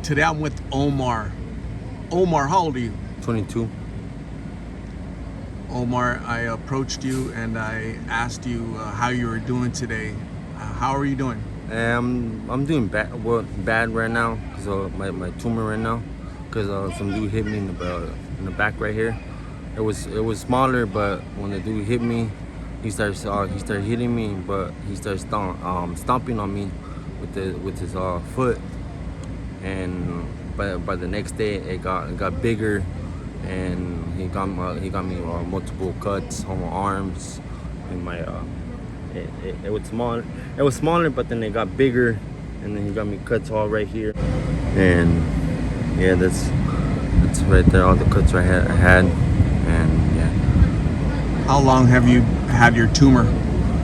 Today I'm with Omar. Omar, how old are you? 22. Omar, I approached you and I asked you how you were doing today. How are you doing? I'm doing bad. Well, bad right now because of my tumor right now. Because some dude hit me in the back right here. It was smaller, but when the dude hit me, he started hitting me, but he started stomping on me with his foot. And by the next day, it got bigger, and he got me multiple cuts on my arms, and my it was small. It was smaller, but then it got bigger, and then he got me cuts all right here, and yeah, that's right there, all the cuts I had, and yeah. How long have you had your tumor?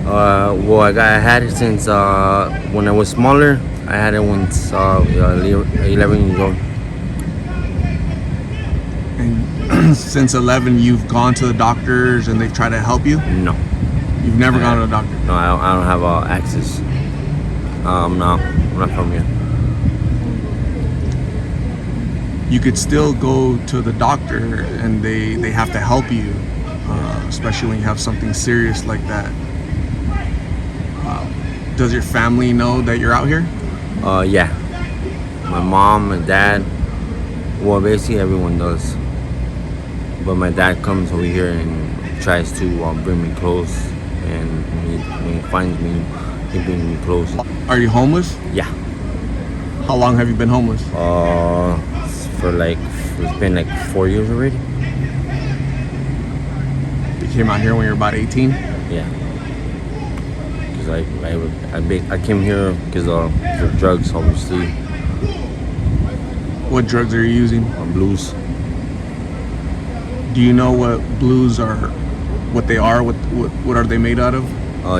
Well, I had it since when I was smaller. I had it when 11 years old. And since 11, you've gone to the doctors and they've tried to help you? No. You've never gone to the doctor? No, I don't have access. I'm not from here. You could still go to the doctor and they have to help you, especially when you have something serious like that. Does your family know that you're out here? Yeah. My mom, my dad, well, basically everyone does. But my dad comes over here and tries to bring me close, and when he finds me, he brings me close. Are you homeless? Yeah. How long have you been homeless? It's been like 4 years already. You came out here when you were about 18? Yeah. Because I came here because of drugs, obviously. What drugs are you using? Blues. Do you know what blues are, what they are, what are they made out of?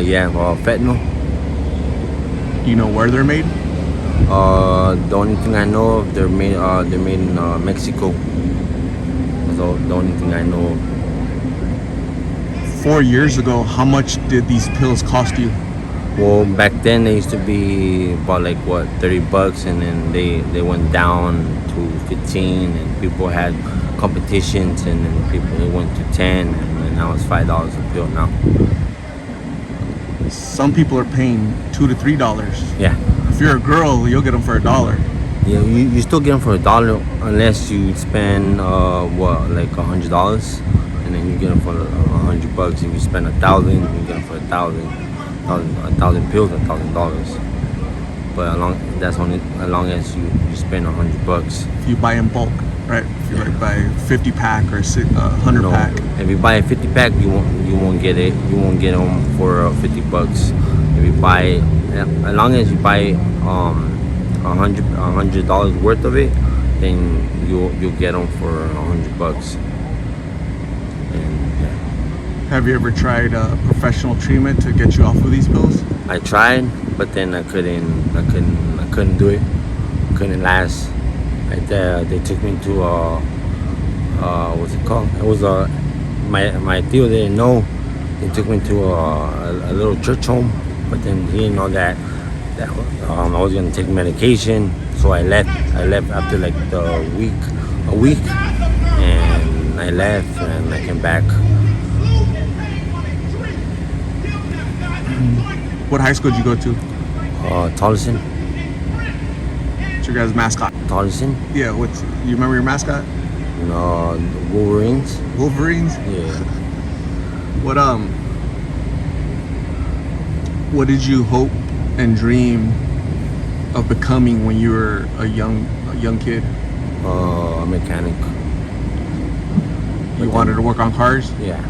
Yeah, fentanyl. Do you know where they're made? The only thing I know of, they're made in Mexico. That's the only thing I know of. 4 years ago, how much did these pills cost you? Well, back then they used to be about like what, $30, and then they went down to 15, and people had competitions, and then it went to 10, and now it's $5 a pill now. Some people are paying $2 to $3. Yeah. If you're a girl, you'll get them for $1. Yeah, you still get them for $1 unless you spend like $100, and then you get them for $100. If you spend 1,000, you get them for 1,000 pills, $1,000. But that's only as long as you spend $100. If you buy in bulk, right? If you like buy 50 pack or 100 pack. If you buy a 50 pack, you won't get it. You won't get them for $50. If you buy, as long as you buy $100 worth of it, then you'll get them for $100. And yeah. Have you ever tried professional treatment to get you off of these pills? I tried, but then I couldn't do it. Couldn't last. They took me to what's it called? It was my tío didn't know. They took me to a little church home, but then he didn't know that I was gonna take medication. So I left. I left after like a week, and I left and I came back. What high school did you go to? Tolleson. What's your guys' mascot? Tolleson? Yeah, you remember your mascot? No, Wolverines. Wolverines? Yeah. What did you hope and dream of becoming when you were a young kid? A mechanic. You wanted to work on cars? Yeah.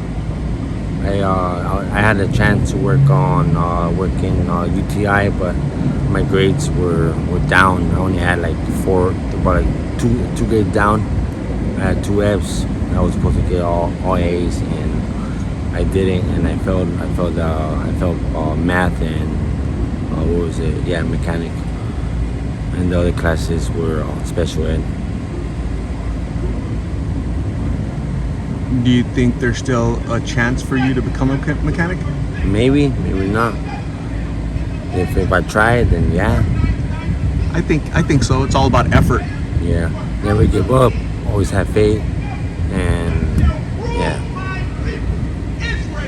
I had a chance to work on working UTI, but my grades were down. I only had like about like two grades down. I had 2 Fs. I was supposed to get all A's, and I didn't. And I failed math and what was it? Yeah, mechanic. And the other classes were special ed. Do you think there's still a chance for you to become a mechanic? Maybe not. If I try it, then yeah. I think so. It's all about effort. Yeah, never give up. Always have faith, and yeah,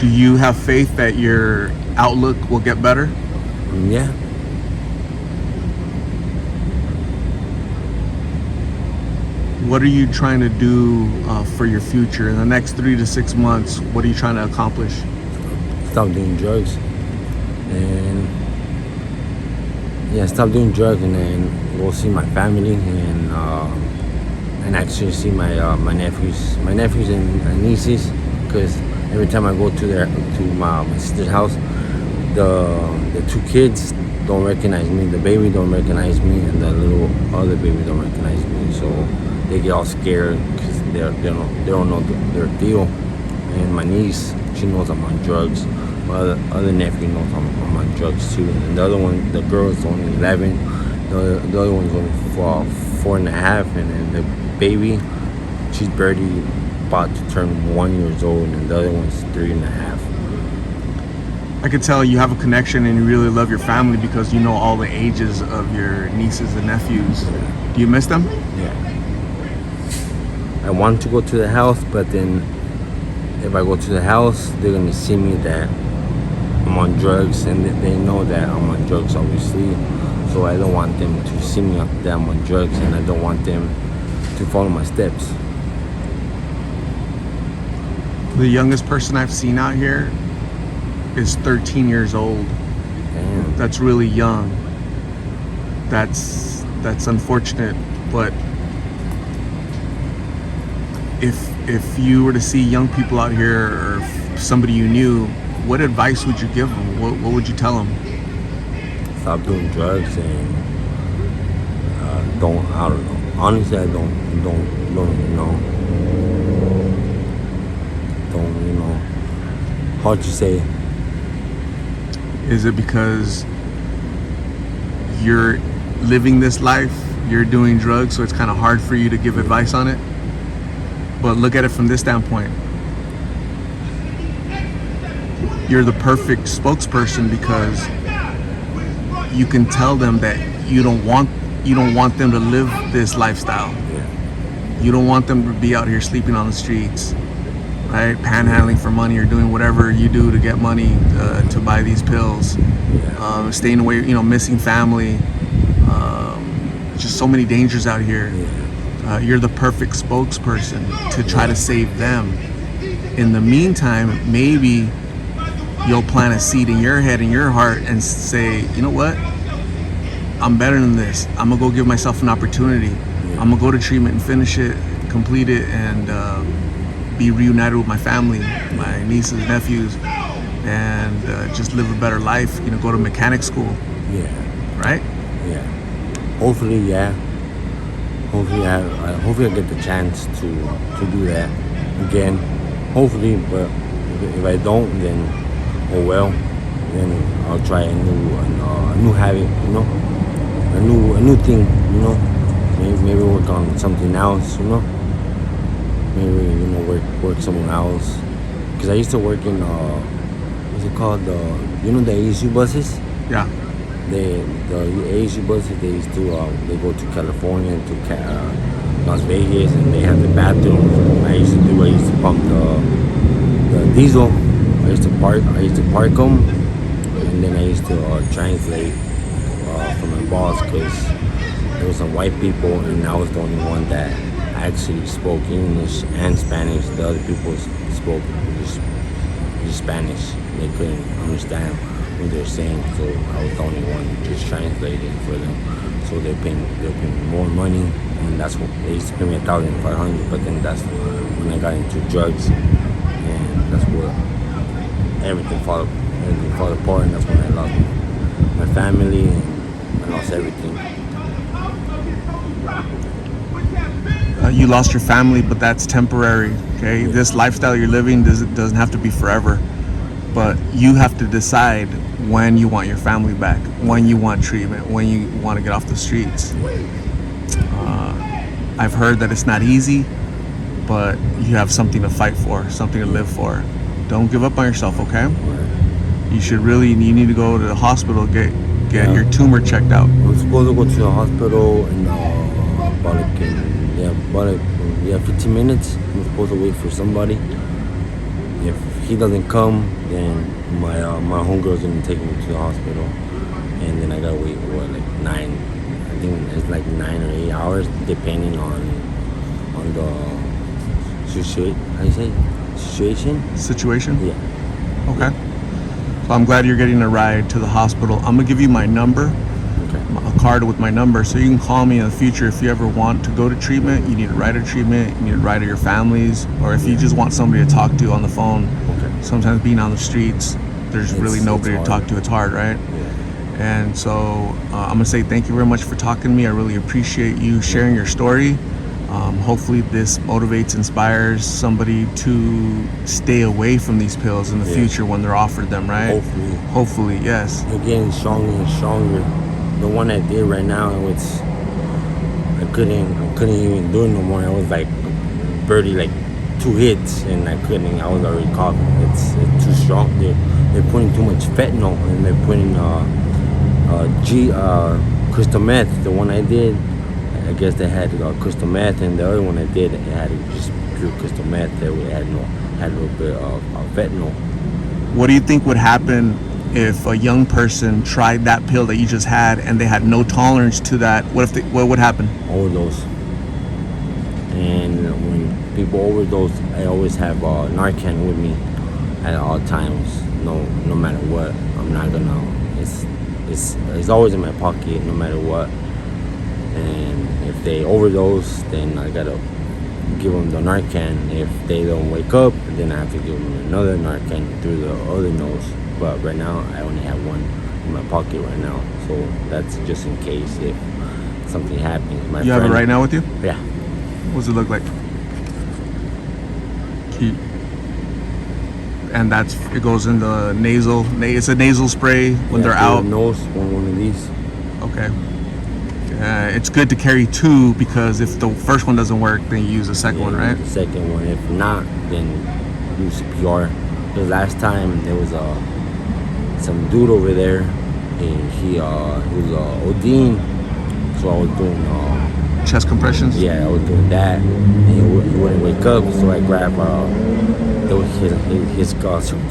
Do you have faith that your outlook will get better? yeah. What are you trying to do for your future in the next 3 to 6 months? What are you trying to accomplish? Stop doing drugs, and yeah, stop doing drugs, and then go see my family, and actually see my nephews and nieces, because every time I go to my sister's house, the two kids don't recognize me, the baby don't recognize me, and the little other baby don't recognize me, so they get all scared because they don't know their deal. And my niece, she knows I'm on drugs. My other nephew knows I'm on drugs too. And the other one, the girl is only 11. The other one's only 4.5, and then the baby, she's barely about to turn 1 year old, and the other one's 3.5. I could tell you have a connection and you really love your family because you know all the ages of your nieces and nephews. Do you miss them? Yeah. I want to go to the house, but then if I go to the house, they're gonna see me that I'm on drugs, and they know that I'm on drugs, obviously. So I don't want them to see me that I'm on drugs, and I don't want them to follow my steps. The youngest person I've seen out here is 13 years old. Damn. That's really young. That's unfortunate, but if you were to see young people out here or somebody you knew, what advice would you give them? What would you tell them? Stop doing drugs, and I don't know. Honestly, I don't even know. Don't, hard to say. Is it because you're living this life, you're doing drugs, so it's kind of hard for you to give advice on it? But look at it from this standpoint. You're the perfect spokesperson because you can tell them that you don't want them to live this lifestyle. Yeah. You don't want them to be out here sleeping on the streets, right? Panhandling for money or doing whatever you do to get money to buy these pills. Yeah. Staying away, missing family. Just so many dangers out here. Yeah. You're the perfect spokesperson to try to save them. In the meantime, maybe you'll plant a seed in your head, in your heart, and say, you know what? I'm better than this. I'm gonna go give myself an opportunity. Yeah. I'm gonna go to treatment and finish it, complete it, and be reunited with my family, my nieces, nephews, and just live a better life. Go to mechanic school, Yeah. right? Yeah. Hopefully, yeah. Hopefully I get the chance to do that again. Hopefully, but if I don't, then oh well. Then I'll try a new habit, a new thing, Maybe work on something else, Maybe work somewhere else. Because I used to work in what's it called, the ASU buses. Yeah. The ASU buses, they used to they go to California, to Las Vegas, and they have the bathroom. I used to pump the diesel. I used to park them, and then I used to translate for my boss, because there was some white people, and I was the only one that actually spoke English and Spanish. The other people spoke just Spanish. They couldn't understand what they're saying, so I was the only one just translating for them. So they're paying me more money, and that's what they used to pay me $1,500. But then that's when I got into drugs, and that's where everything fall apart, and that's when I lost my family, and I lost everything. You lost your family, but that's temporary. Okay, Yeah. This lifestyle you're living doesn't have to be forever. But you have to decide when you want your family back, when you want treatment, when you want to get off the streets. I've heard that it's not easy, but you have something to fight for, something to live for. Don't give up on yourself, okay? You need to go to the hospital, get your tumor checked out. I'm supposed to go to the hospital in about like, 15 minutes. I'm supposed to wait for somebody. If he doesn't come, then my homegirl's gonna take me to the hospital, and then I gotta wait like 9. I think it's like 9 or 8 hours, depending on the situation. How you say Situation? Yeah. Okay. So I'm glad you're getting a ride to the hospital. I'm gonna give you my number, Okay. a card with my number, so you can call me in the future if you ever want to go to treatment, you need a ride to treatment, you need a ride to your families, or if you just want somebody to talk to on the phone. Okay. Sometimes being on the streets, there's really nobody to talk to. It's hard, right? Yeah. And so I'm gonna say thank you very much for talking to me. I really appreciate you sharing your story. Hopefully this motivates, inspires somebody to stay away from these pills in the future when they're offered them, right? Hopefully, yes. You're getting stronger and stronger. The one I did right now, I couldn't even do it no more. I was like barely like 2 hits, and I was already coughing. It's too strong. They're putting too much fentanyl, and they're putting crystal meth. The one I did, I guess they had crystal meth, and the other one I did, it had just pure crystal meth. That had a little bit of fentanyl. What do you think would happen if a young person tried that pill that you just had and they had no tolerance to that? What would happen? Overdose. And when people overdose, I always have Narcan with me at all times. No matter what, I'm not gonna. It's always in my pocket, no matter what. And if they overdose, then I gotta give them the Narcan. If they don't wake up, then I have to give them another Narcan through the other nose. But right now, I only have one in my pocket right now, so that's just in case if something happens. You have it right now with you? Yeah. What does it look like? And it goes in the nasal. It's a nasal spray when they're out. Nose, one of these. Okay. It's good to carry 2 because if the first one doesn't work, then you use the second one, right? The second one. If not, then do CPR. Because last time there was some dude over there, and he was ODing, so I was doing chest compressions. Yeah, I was doing that, and he wouldn't wake up, so I grabbed his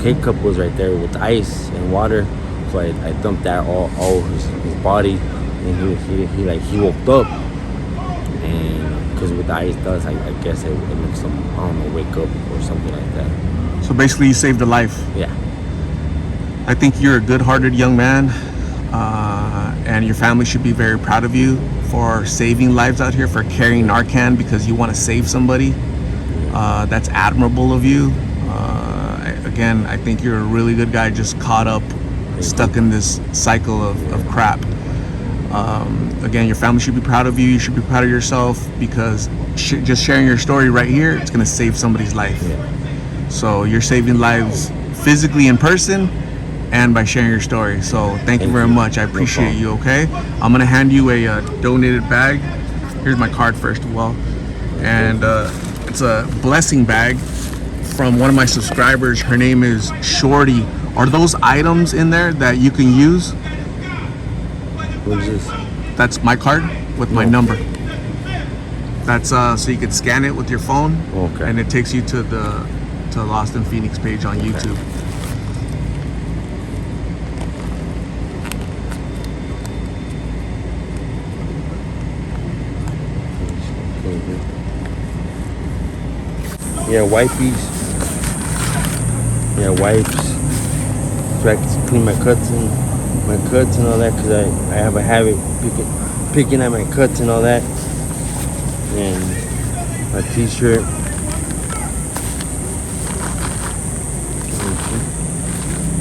K cup was right there with ice and water, so I dumped that all his body. And he woke up, and because with the ice does, I guess it makes him, I don't know, wake up or something like that. So basically you saved a life. Yeah. I think you're a good-hearted young man, and your family should be very proud of you for saving lives out here, for carrying Narcan because you want to save somebody. That's admirable of you. Again, I think you're a really good guy, just caught up, stuck in this cycle of crap. Again, your family should be proud of you. You should be proud of yourself because just sharing your story right here, it's going to save somebody's life. Yeah. So you're saving lives physically in person and by sharing your story. So thank you very much. I appreciate you, okay? I'm going to hand you a donated bag. Here's my card first of all. And it's a blessing bag from one of my subscribers. Her name is Shorty. Are those items in there that you can use? What is this? That's my card with my number. That's so you can scan it with your phone. Okay. And it takes you to the Lost in Phoenix page on YouTube. Yeah, wipes. Yeah, wipes. So I can clean my cuts and all that, because I have a habit picking at my cuts and all that. And my t-shirt.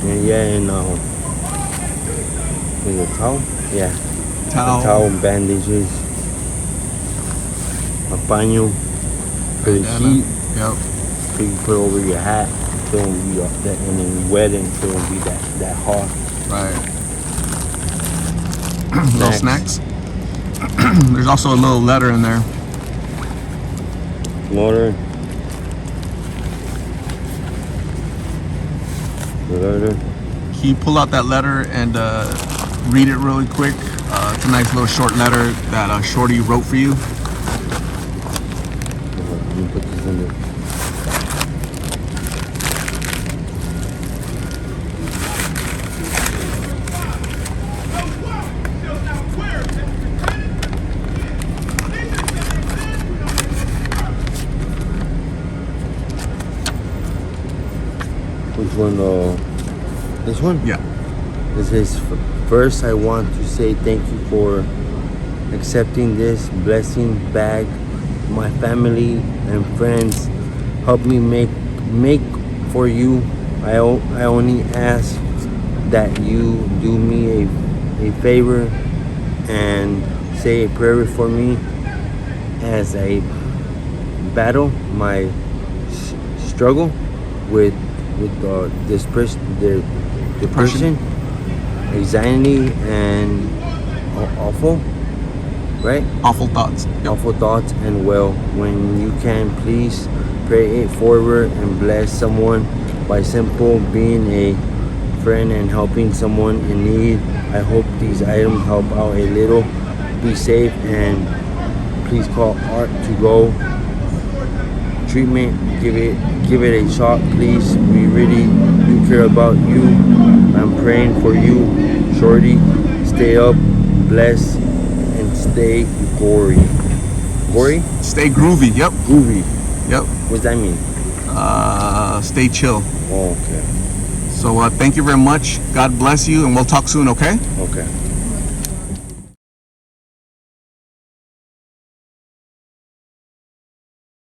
And is it a towel? Yeah. Towel and bandages. A paño for the heat. Yep. So you put over your hat, so it won't be that, and then you wet it, so it won't be that hot. Right. Little snacks. There's also a little letter in there. Letter. Can you pull out that letter and read it really quick? It's a nice little short letter that Shorty wrote for you. me put this in there. Which one? This one? Yeah. It says, first I want to say thank you for accepting this blessing bag. My family and friends help me make for you. I only ask that you do me a favor and say a prayer for me as I battle my struggle with depression, anxiety, and awful, right? Awful thoughts. Yep. Awful thoughts. And well, when you can, please pray it forward and bless someone by simple being a friend and helping someone in need. I hope these items help out a little. Be safe and please call Art to go treatment. Give it a shot, please. We really do care about you. I'm praying for you, Shorty. Stay up, bless, and stay gory. Gory? Stay groovy. Yep. Groovy. Yep. What does that mean? Stay chill. Oh, okay. So thank you very much. God bless you, and we'll talk soon, okay? Okay.